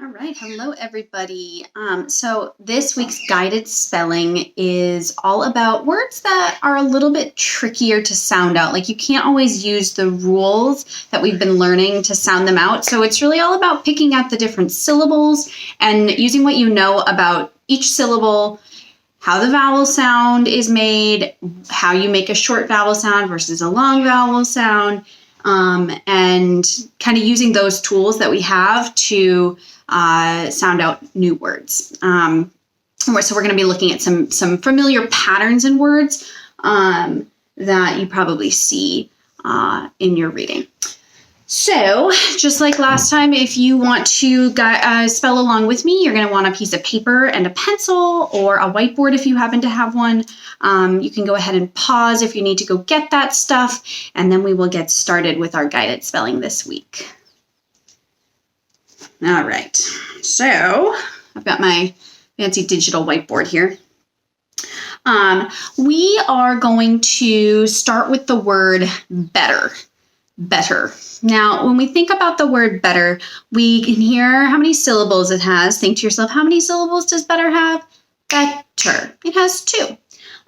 All right, hello everybody. So this week's guided spelling is all about words that are a little bit trickier to sound out. Like you can't always use the rules that we've been learning to sound them out. So it's really all about picking out the different syllables and using what you know about each syllable, how the vowel sound is made, how you make a short vowel sound versus a long vowel sound, and kind of using those tools that we have to sound out new words. So we're going to be looking at some familiar patterns in words that you probably see in your reading. So just like last time, if you want to spell along with me, you're going to want a piece of paper and a pencil or a whiteboard if you happen to have one. You can go ahead and pause if you need to go get that stuff, and then we will get started with our guided spelling this week. All right, so I've got my fancy digital whiteboard here. We are going to start with the word better. Better. Now, when we think about the word better, we can hear how many syllables it has. Think to yourself, how many syllables does better have? Better. It has 2.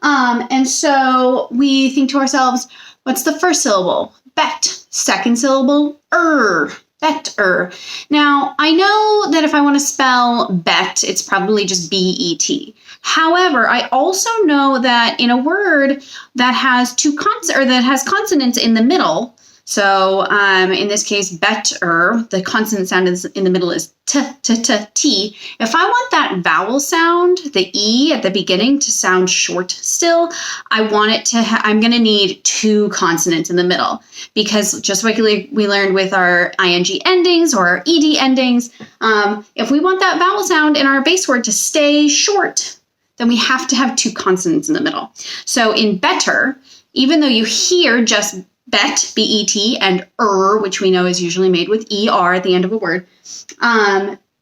And so we think to ourselves, what's the first syllable? Bet. Second syllable, better. Now, I know that if I want to spell bet, it's probably just B-E-T. However, I also know that in a word that has that has consonants in the middle, so in this case, better, the consonant sound in the middle is t, t, t, t. If I want that vowel sound, the E at the beginning, to sound short still, I want it to, I'm going to need 2 consonants in the middle, because just like we learned with our ing endings or our ed endings, if we want that vowel sound in our base word to stay short, then we have to have 2 consonants in the middle. So in better, even though you hear just bet, B-E-T, and which we know is usually made with E-R at the end of a word,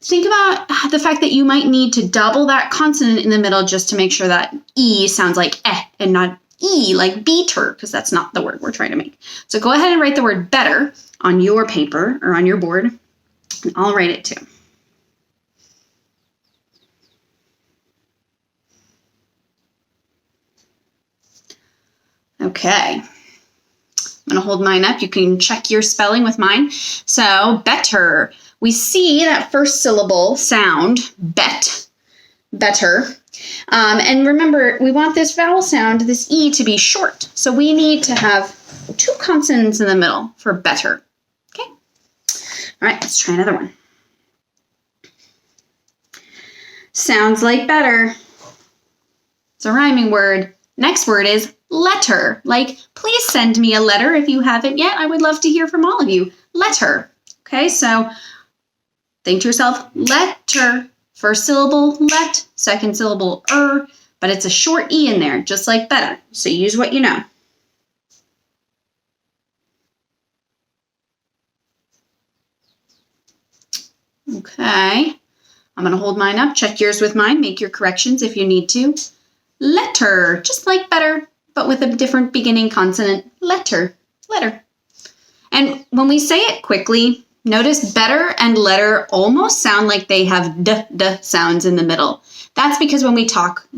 think about the fact that you might need to double that consonant in the middle just to make sure that E sounds like and not E, like beater, because that's not the word we're trying to make. So go ahead and write the word better on your paper or on your board, and I'll write it too. Okay. I'm going to hold mine up. You can check your spelling with mine. So, better. We see that first syllable sound, better. And remember, we want this vowel sound, this E, to be short. So we need to have 2 consonants in the middle for better. Okay? All right, let's try another one. Sounds like better. It's a rhyming word. Next word is letter. Like, please send me a letter if you haven't yet. I would love to hear from all of you. Letter. Okay, so think to yourself, letter. First syllable, let. Second syllable, but it's a short E in there, just like better. So use what you know. Okay, I'm going to hold mine up. Check yours with mine. Make your corrections if you need to. Letter, just like better, but with a different beginning consonant. Letter. And when we say it quickly, notice better and letter almost sound like they have d sounds in the middle. That's because when we talk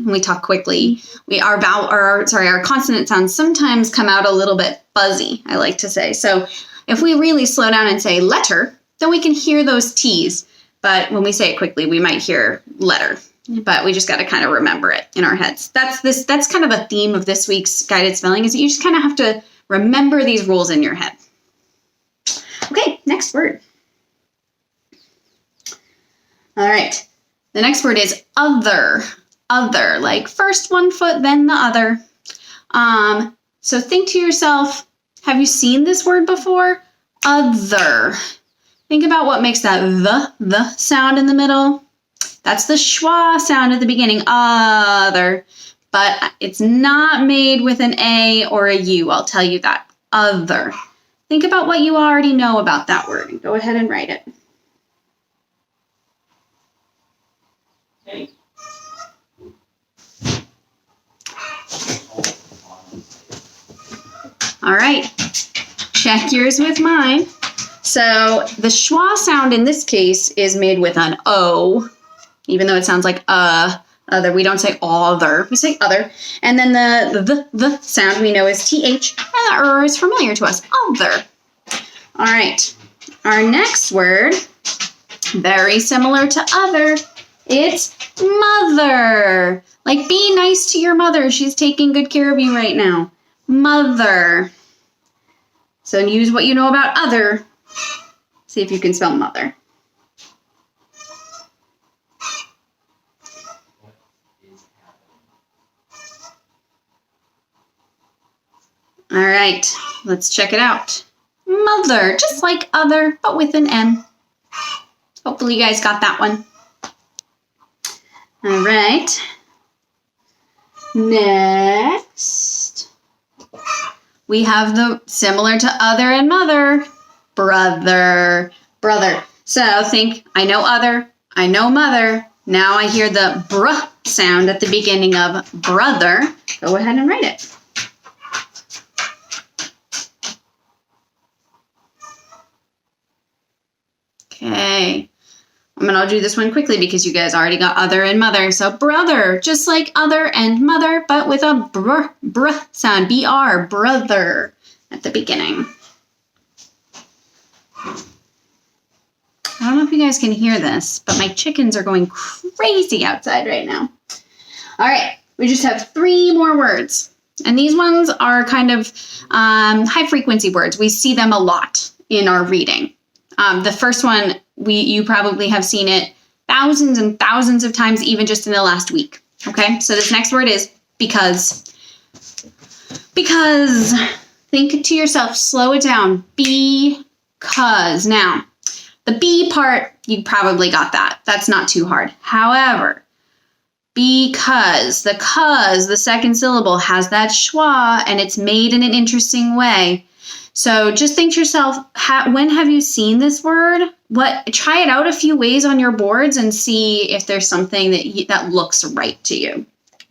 quickly, our consonant sounds sometimes come out a little bit fuzzy, I like to say. So if we really slow down and say letter, then we can hear those T's. But when we say it quickly, we might hear letter. But we just got to kind of remember it in our heads. That's kind of a theme of this week's guided spelling, is that you just kind of have to remember these rules in your head. Okay, next word. All right, the next word is other. Other, like first one foot, then the other. So think to yourself, have you seen this word before? Other. Think about what makes that the sound in the middle. That's the schwa sound at the beginning, other, but it's not made with an A or a U, I'll tell you that, other. Think about what you already know about that word and go ahead and write it. Okay. All right, check yours with mine. So the schwa sound in this case is made with an O, even though it sounds like other. We don't say other, we say other. And then the sound we know is TH, and the is familiar to us, other. All right, our next word, very similar to other, it's mother. Like, be nice to your mother. She's taking good care of you right now. Mother. So use what you know about other. See if you can spell mother. All right, let's check it out. Mother, just like other, but with an M. Hopefully you guys got that one. All right. Next, we have the similar to other and mother, brother, brother. So think, I know other, I know mother. Now I hear the br sound at the beginning of brother. Go ahead and write it. Okay. I'll do this one quickly because you guys already got other and mother. So brother, just like other and mother, but with a br sound, BR, brother, at the beginning. I don't know if you guys can hear this, but my chickens are going crazy outside right now. All right, we just have 3 more words. And these ones are kind of high frequency words. We see them a lot in our reading. The first one, you probably have seen it thousands and thousands of times, even just in the last week. Okay, so this next word is because. Because. Think to yourself, slow it down. Because. Now, the B part, you probably got that. That's not too hard. However, because, the second syllable has that schwa, and it's made in an interesting way. So just think to yourself, when have you seen this word? Try it out a few ways on your boards and see if there's something that looks right to you.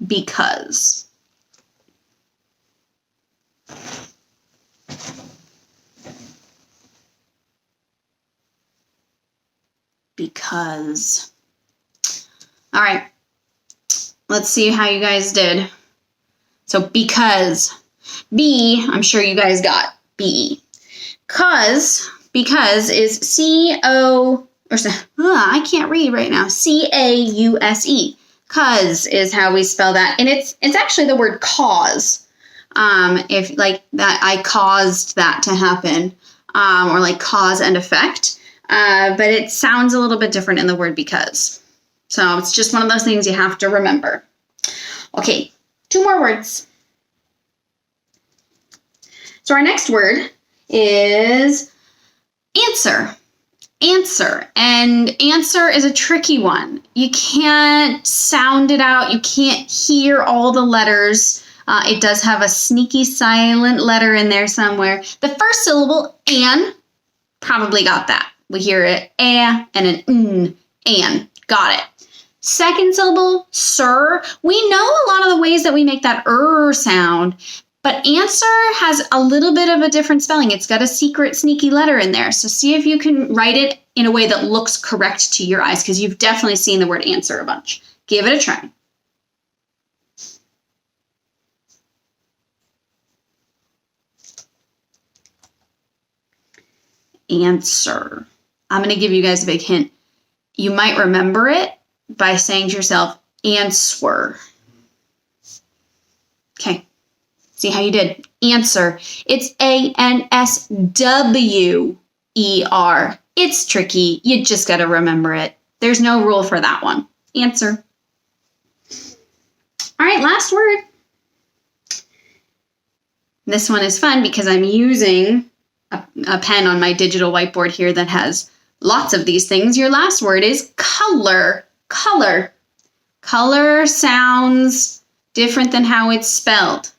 Because. Because. All right. Let's see how you guys did. So because. B, I'm sure you guys got. B. Because is C-O, or I can't read right now. C-A-U-S-E. Cause is how we spell that. And it's actually the word cause. If like that, I caused that to happen. Or like cause and effect. But it sounds a little bit different in the word because. So it's just one of those things you have to remember. Okay, 2 more words. So our next word is answer. Answer. And answer is a tricky one. You can't sound it out. You can't hear all the letters. It does have a sneaky silent letter in there somewhere. The first syllable, an, probably got that. We hear it, and an an. Got it. Second syllable, sir. We know a lot of the ways that we make that sound. But answer has a little bit of a different spelling. It's got a secret, sneaky letter in there. So see if you can write it in a way that looks correct to your eyes, because you've definitely seen the word answer a bunch. Give it a try. Answer. I'm going to give you guys a big hint. You might remember it by saying to yourself, answer. Okay. See how you did. Answer. It's A-N-S-W-E-R. It's tricky. You just got to remember it. There's no rule for that one. Answer. All right, last word. This one is fun because I'm using a pen on my digital whiteboard here that has lots of these things. Your last word is color. Color. Color sounds different than how it's spelled.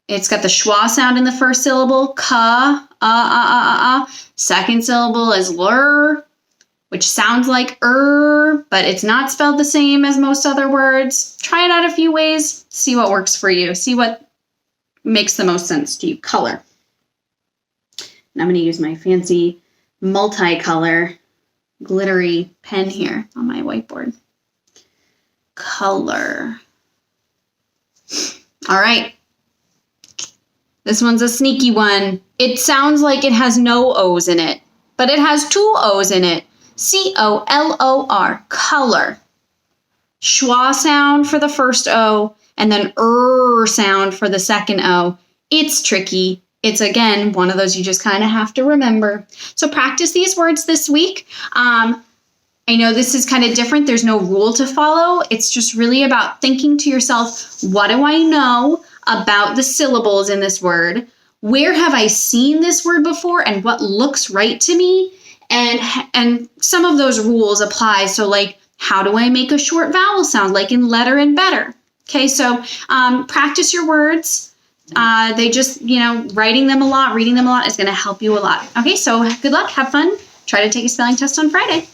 It's got the schwa sound in the first syllable, ka, Second syllable is lur, which sounds like but it's not spelled the same as most other words. Try it out a few ways, see what works for you, see what makes the most sense to you. Color. And I'm going to use my fancy multicolor glittery pen here on my whiteboard. Color. All right. This one's a sneaky one. It sounds like it has no O's in it, but it has two O's in it. C-O-L-O-R, color. Schwa sound for the first O, and then sound for the second O. It's tricky. It's, again, one of those you just kind of have to remember. So practice these words this week. I know this is kind of different. There's no rule to follow. It's just really about thinking to yourself, what do I know about the syllables in this word? Where have I seen this word before, and what looks right to me? And some of those rules apply. So like, how do I make a short vowel sound, like in letter and better? Okay, so practice your words. They just, writing them a lot, reading them a lot is going to help you a lot. Okay, so good luck. Have fun. Try to take a spelling test on Friday.